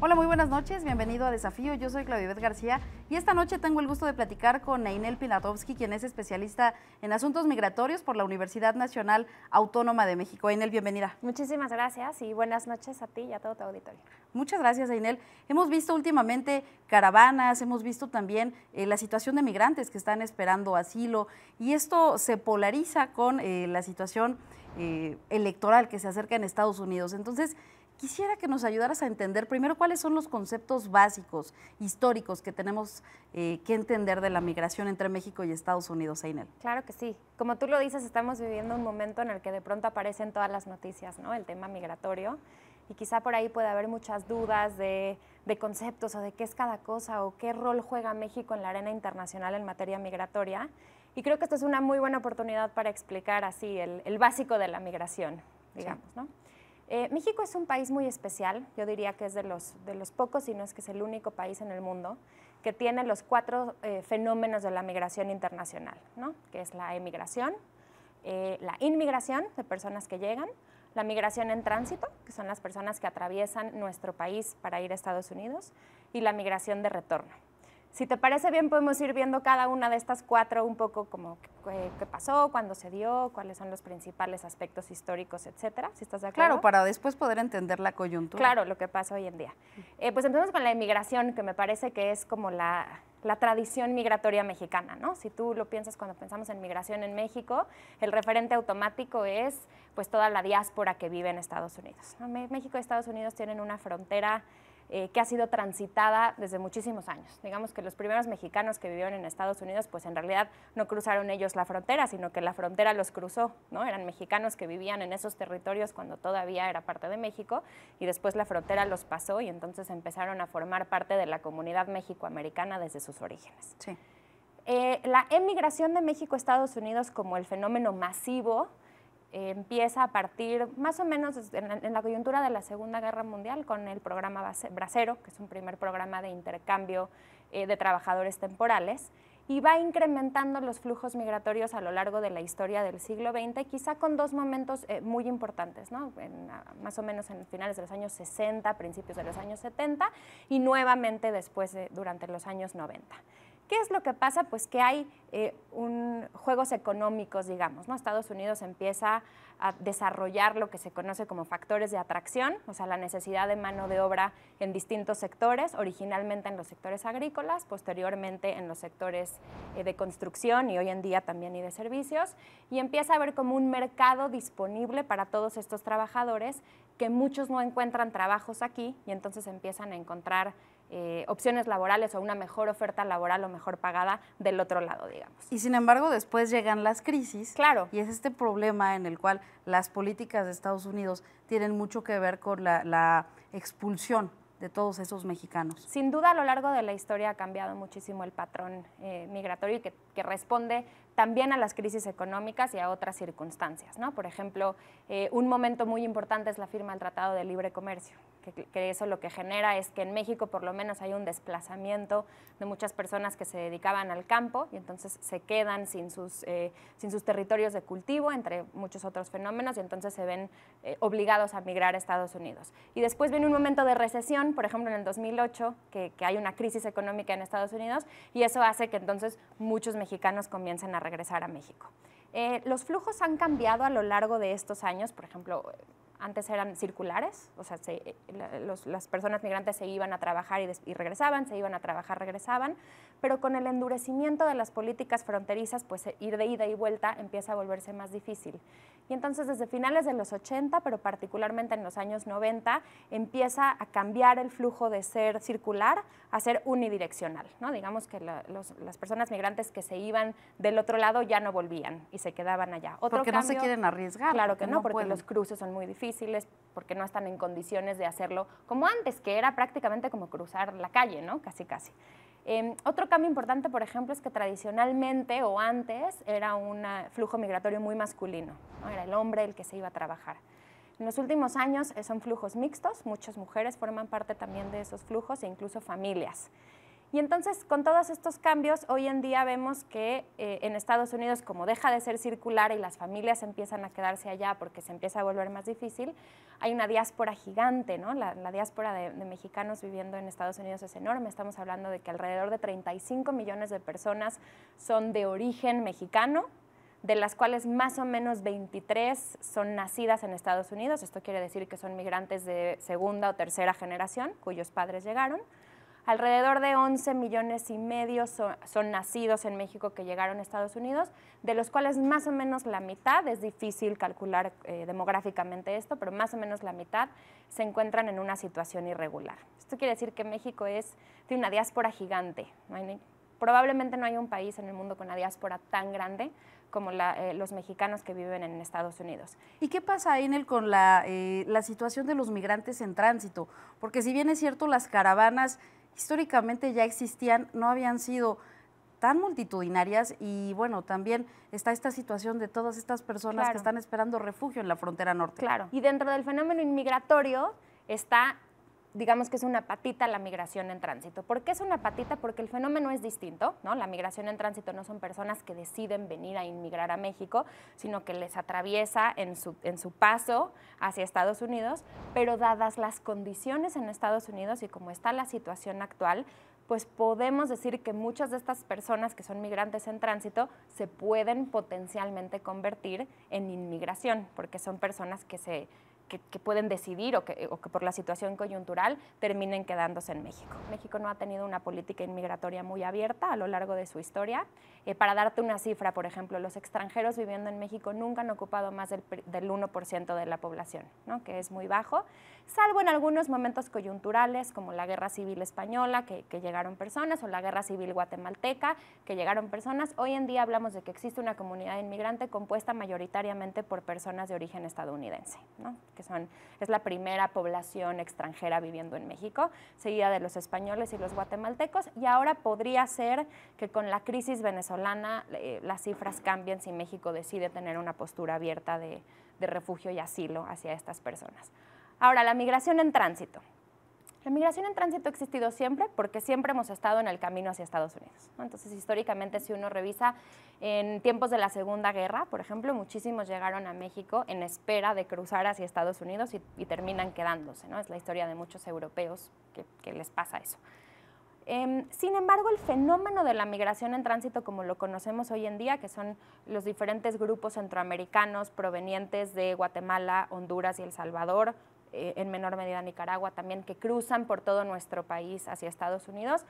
Hola, muy buenas noches, bienvenido a Desafío, yo soy Claudia Ivette García y esta noche tengo el gusto de platicar con Einel Pinatowski, quien es especialista en asuntos migratorios por la Universidad Nacional Autónoma de México. Einel, bienvenida. Muchísimas gracias y buenas noches a ti y a todo tu auditorio. Muchas gracias, Einel. Hemos visto últimamente caravanas, hemos visto también la situación de migrantes que están esperando asilo y esto se polariza con la situación electoral que se acerca en Estados Unidos. Entonces, quisiera que nos ayudaras a entender primero cuáles son los conceptos básicos, históricos que tenemos que entender de la migración entre México y Estados Unidos, Einel. Claro que sí. Como tú lo dices, estamos viviendo un momento en el que de pronto aparecen todas las noticias, ¿no? El tema migratorio. Y quizá por ahí puede haber muchas dudas de conceptos o de qué es cada cosa o qué rol juega México en la arena internacional en materia migratoria. Y creo que esta es una muy buena oportunidad para explicar así el básico de la migración, digamos, sí, ¿no? México es un país muy especial, yo diría que es de los pocos, si no es que es el único país en el mundo que tiene los cuatro fenómenos de la migración internacional, ¿no? Que es la emigración, la inmigración de personas que llegan, la migración en tránsito, que son las personas que atraviesan nuestro país para ir a Estados Unidos, y la migración de retorno. Si te parece bien, podemos ir viendo cada una de estas cuatro un poco como qué pasó, cuándo se dio, cuáles son los principales aspectos históricos, etcétera, si estás de acuerdo. Claro, para después poder entender la coyuntura. Claro, lo que pasa hoy en día. Pues empezamos con la inmigración, que me parece que es como la tradición migratoria mexicana, ¿no? Si tú lo piensas cuando pensamos en migración en México, el referente automático es pues toda la diáspora que vive en Estados Unidos, ¿no? México y Estados Unidos tienen una frontera que ha sido transitada desde muchísimos años. Digamos que los primeros mexicanos que vivieron en Estados Unidos, pues en realidad no cruzaron ellos la frontera, sino que la frontera los cruzó, ¿no? Eran mexicanos que vivían en esos territorios cuando todavía era parte de México, y después la frontera los pasó y entonces empezaron a formar parte de la comunidad mexicoamericana desde sus orígenes. Sí. La emigración de México a Estados Unidos como el fenómeno masivo empieza a partir más o menos en la coyuntura de la Segunda Guerra Mundial con el programa Bracero, que es un primer programa de intercambio de trabajadores temporales, y va incrementando los flujos migratorios a lo largo de la historia del siglo XX, quizá con dos momentos muy importantes, ¿no? Más o menos en finales de los años 60, principios de los años 70, y nuevamente después durante los años 90. ¿Qué es lo que pasa? Pues que hay juegos económicos, digamos, ¿no? Estados Unidos empieza a desarrollar lo que se conoce como factores de atracción, o sea, la necesidad de mano de obra en distintos sectores, originalmente en los sectores agrícolas, posteriormente en los sectores de construcción y hoy en día también y de servicios, y empieza a haber como un mercado disponible para todos estos trabajadores que muchos no encuentran trabajos aquí y entonces empiezan a encontrar opciones laborales o una mejor oferta laboral o mejor pagada del otro lado, digamos. Y sin embargo, después llegan las crisis. Claro. Y es este problema en el cual las políticas de Estados Unidos tienen mucho que ver con la expulsión de todos esos mexicanos. Sin duda, a lo largo de la historia ha cambiado muchísimo el patrón migratorio y que responde también a las crisis económicas y a otras circunstancias, ¿no? Por ejemplo, un momento muy importante es la firma del Tratado de Libre Comercio, que eso lo que genera es que en México por lo menos hay un desplazamiento de muchas personas que se dedicaban al campo y entonces se quedan sin sus territorios de cultivo, entre muchos otros fenómenos, y entonces se ven obligados a migrar a Estados Unidos. Y después viene un momento de recesión, por ejemplo en el 2008, que hay una crisis económica en Estados Unidos y eso hace que entonces muchos mexicanos comiencen a regresar a México. Los flujos han cambiado a lo largo de estos años, por ejemplo, antes eran circulares, o sea, las personas migrantes se iban a trabajar y regresaban, se iban a trabajar, regresaban, pero con el endurecimiento de las políticas fronterizas, pues ir de ida y vuelta empieza a volverse más difícil. Y entonces desde finales de los 80, pero particularmente en los años 90, empieza a cambiar el flujo de ser circular a ser unidireccional, ¿no? Digamos que las personas migrantes que se iban del otro lado ya no volvían y se quedaban allá. Porque no se quieren arriesgar. Claro que no, porque los cruces son muy difíciles, porque no están en condiciones de hacerlo como antes, que era prácticamente como cruzar la calle, ¿no? Casi, casi. Otro cambio importante, por ejemplo, es que tradicionalmente o antes era un flujo migratorio muy masculino, ¿no? Era el hombre el que se iba a trabajar. En los últimos años son flujos mixtos, muchas mujeres forman parte también de esos flujos e incluso familias. Y entonces, con todos estos cambios, hoy en día vemos que en Estados Unidos, como deja de ser circular y las familias empiezan a quedarse allá porque se empieza a volver más difícil, hay una diáspora gigante, ¿no? La diáspora de mexicanos viviendo en Estados Unidos es enorme. Estamos hablando de que alrededor de 35 millones de personas son de origen mexicano, de las cuales más o menos 23 son nacidas en Estados Unidos. Esto quiere decir que son migrantes de segunda o tercera generación, cuyos padres llegaron. Alrededor de 11 millones y medio son nacidos en México que llegaron a Estados Unidos, de los cuales más o menos la mitad, es difícil calcular demográficamente esto, pero más o menos la mitad se encuentran en una situación irregular. Esto quiere decir que México tiene una diáspora gigante. Probablemente no hay un país en el mundo con una diáspora tan grande como los mexicanos que viven en Estados Unidos. ¿Y qué pasa, Enel, con la situación de los migrantes en tránsito? Porque si bien es cierto, las caravanas históricamente ya existían, no habían sido tan multitudinarias y bueno, también está esta situación de todas estas personas que están esperando refugio en la frontera norte. Claro, y dentro del fenómeno inmigratorio está, digamos que es una patita la migración en tránsito. ¿Por qué es una patita? Porque el fenómeno es distinto, ¿no? La migración en tránsito no son personas que deciden venir a inmigrar a México, sino que les atraviesa en su paso hacia Estados Unidos, pero dadas las condiciones en Estados Unidos y como está la situación actual, pues podemos decir que muchas de estas personas que son migrantes en tránsito se pueden potencialmente convertir en inmigración, porque son personas que pueden decidir o que por la situación coyuntural terminen quedándose en México. México no ha tenido una política inmigratoria muy abierta a lo largo de su historia. Para darte una cifra, por ejemplo, los extranjeros viviendo en México nunca han ocupado más del 1% de la población, ¿no? Que es muy bajo, salvo en algunos momentos coyunturales, como la Guerra Civil Española, que llegaron personas, o la Guerra Civil Guatemalteca, que llegaron personas. Hoy en día hablamos de que existe una comunidad inmigrante compuesta mayoritariamente por personas de origen estadounidense, ¿no? Es la primera población extranjera viviendo en México, seguida de los españoles y los guatemaltecos, y ahora podría ser que con la crisis venezolana las cifras cambien si México decide tener una postura abierta de refugio y asilo hacia estas personas. Ahora, la migración en tránsito. La migración en tránsito ha existido siempre porque siempre hemos estado en el camino hacia Estados Unidos, ¿no? Entonces, históricamente, si uno revisa, en tiempos de la Segunda Guerra, por ejemplo, muchísimos llegaron a México en espera de cruzar hacia Estados Unidos y terminan quedándose, ¿no? Es la historia de muchos europeos que les pasa eso. Sin embargo, el fenómeno de la migración en tránsito, como lo conocemos hoy en día, que son los diferentes grupos centroamericanos provenientes de Guatemala, Honduras y El Salvador, en menor medida Nicaragua también, que cruzan por todo nuestro país hacia Estados Unidos,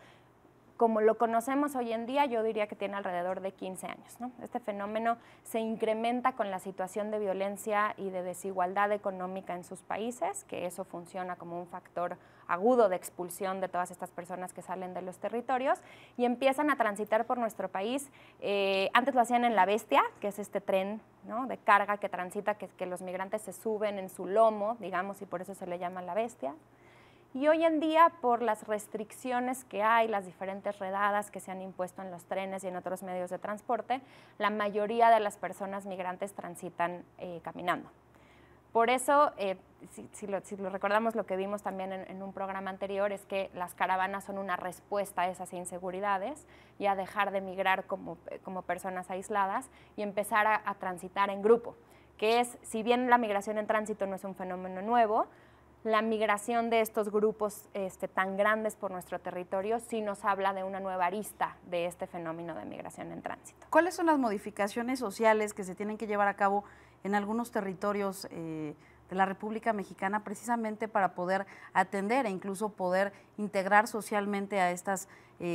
como lo conocemos hoy en día, yo diría que tiene alrededor de 15 años, ¿no? Este fenómeno se incrementa con la situación de violencia y de desigualdad económica en sus países, que eso funciona como un factor agudo de expulsión de todas estas personas que salen de los territorios y empiezan a transitar por nuestro país. Antes lo hacían en La Bestia, que es este tren, ¿no?, de carga que transita, que los migrantes se suben en su lomo, digamos, y por eso se le llama La Bestia. Y hoy en día, por las restricciones que hay, las diferentes redadas que se han impuesto en los trenes y en otros medios de transporte, la mayoría de las personas migrantes transitan caminando. Por eso, si lo recordamos, lo que vimos también en un programa anterior es que las caravanas son una respuesta a esas inseguridades y a dejar de migrar como personas aisladas y empezar a transitar en grupo, que es, si bien la migración en tránsito no es un fenómeno nuevo, la migración de estos grupos tan grandes por nuestro territorio sí nos habla de una nueva arista de este fenómeno de migración en tránsito. ¿Cuáles son las modificaciones sociales que se tienen que llevar a cabo en algunos territorios de la República Mexicana precisamente para poder atender e incluso poder integrar socialmente a estas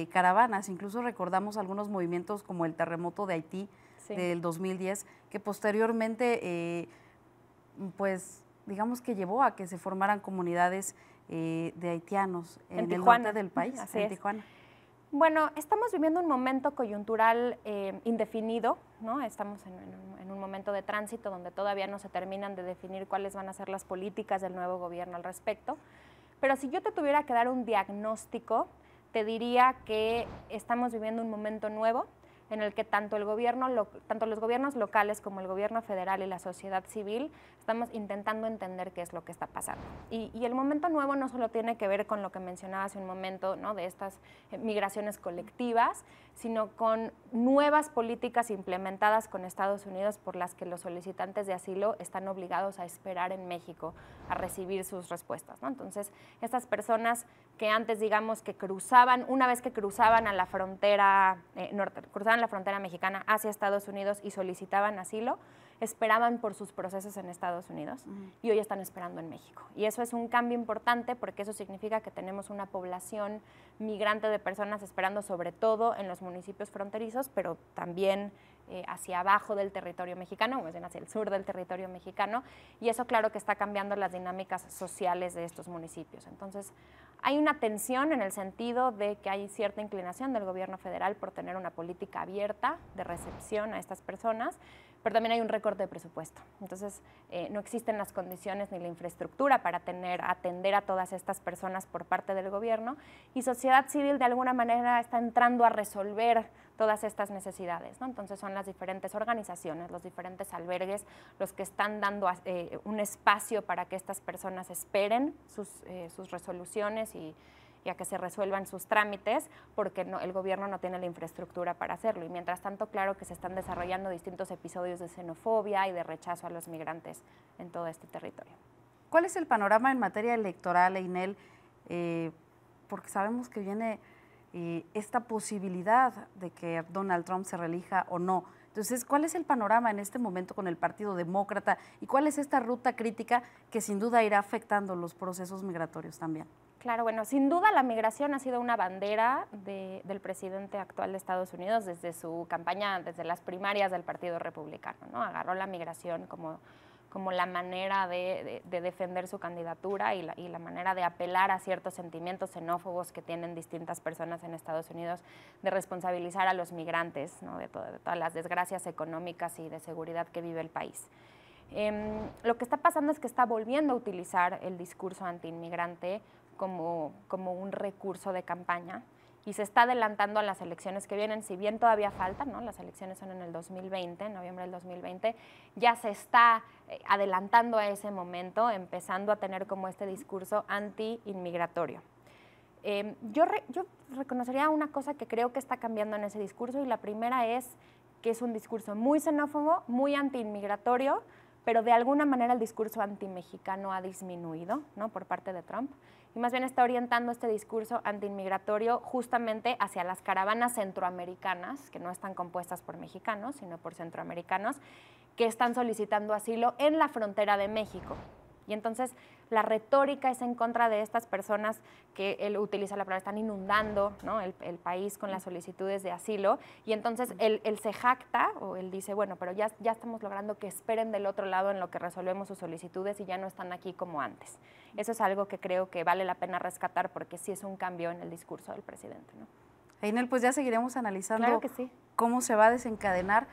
caravanas? Incluso recordamos algunos movimientos como el terremoto de Haití del 2010, que posteriormente pues digamos que llevó a que se formaran comunidades de haitianos en el norte del país, en Tijuana. Bueno, estamos viviendo un momento coyuntural indefinido, ¿no? Estamos en un momento de tránsito donde todavía no se terminan de definir cuáles van a ser las políticas del nuevo gobierno al respecto. Pero si yo te tuviera que dar un diagnóstico, te diría que estamos viviendo un momento nuevo, en el que tanto los gobiernos locales como el gobierno federal y la sociedad civil estamos intentando entender qué es lo que está pasando. Y el momento nuevo no solo tiene que ver con lo que mencionaba hace un momento, ¿no?, de estas migraciones colectivas, sino con nuevas políticas implementadas con Estados Unidos por las que los solicitantes de asilo están obligados a esperar en México a recibir sus respuestas, ¿no? Entonces, estas personas que antes, digamos, que cruzaban, una vez que cruzaban a la frontera cruzaban la frontera mexicana hacia Estados Unidos y solicitaban asilo, esperaban por sus procesos en Estados Unidos y hoy están esperando en México. Y eso es un cambio importante porque eso significa que tenemos una población migrante de personas esperando sobre todo en los municipios fronterizos, pero también hacia abajo del territorio mexicano, o más bien hacia el sur del territorio mexicano, y eso claro que está cambiando las dinámicas sociales de estos municipios. Entonces, hay una tensión en el sentido de que hay cierta inclinación del gobierno federal por tener una política abierta de recepción a estas personas, pero también hay un recorte de presupuesto. Entonces, no existen las condiciones ni la infraestructura para atender a todas estas personas por parte del gobierno, y sociedad civil de alguna manera está entrando a resolver todas estas necesidades, ¿no? Entonces son las diferentes organizaciones, los diferentes albergues, los que están dando un espacio para que estas personas esperen sus resoluciones y a que se resuelvan sus trámites, porque el gobierno no tiene la infraestructura para hacerlo. Y mientras tanto, claro que se están desarrollando distintos episodios de xenofobia y de rechazo a los migrantes en todo este territorio. ¿Cuál es el panorama en materia electoral, Einel? Porque sabemos que viene esta posibilidad de que Donald Trump se reelija o no. Entonces, ¿cuál es el panorama en este momento con el Partido Demócrata y cuál es esta ruta crítica que sin duda irá afectando los procesos migratorios también? Claro, bueno, sin duda la migración ha sido una bandera del presidente actual de Estados Unidos desde su campaña, desde las primarias del Partido Republicano, ¿no? Agarró la migración como la manera de defender su candidatura y la manera de apelar a ciertos sentimientos xenófobos que tienen distintas personas en Estados Unidos, de responsabilizar a los migrantes, ¿no?, de todas las desgracias económicas y de seguridad que vive el país. Lo que está pasando es que está volviendo a utilizar el discurso antiinmigrante como un recurso de campaña y se está adelantando a las elecciones que vienen, si bien todavía faltan, ¿no? Las elecciones son en el 2020, en noviembre del 2020, ya se está adelantando a ese momento, empezando a tener como este discurso anti-inmigratorio. Yo reconocería una cosa que creo que está cambiando en ese discurso, y la primera es que es un discurso muy xenófobo, muy anti-inmigratorio, pero de alguna manera el discurso anti-mexicano ha disminuido, ¿no?, por parte de Trump, y más bien está orientando este discurso anti-inmigratorio justamente hacia las caravanas centroamericanas, que no están compuestas por mexicanos, sino por centroamericanos, que están solicitando asilo en la frontera de México. Y entonces la retórica es en contra de estas personas que él utiliza la palabra, están inundando, ¿no?, el país con las solicitudes de asilo, y entonces él se jacta, o él dice, bueno, pero ya estamos logrando que esperen del otro lado en lo que resolvemos sus solicitudes y ya no están aquí como antes. Eso es algo que creo que vale la pena rescatar porque sí es un cambio en el discurso del presidente, ¿no? Einel, pues ya seguiremos analizando claro que sí. Cómo se va a desencadenar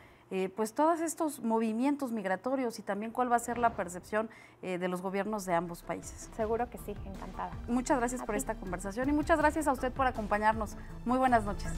pues todos estos movimientos migratorios y también cuál va a ser la percepción de los gobiernos de ambos países. Seguro que sí, encantada. Muchas gracias por esta conversación y muchas gracias a usted por acompañarnos. Muy buenas noches.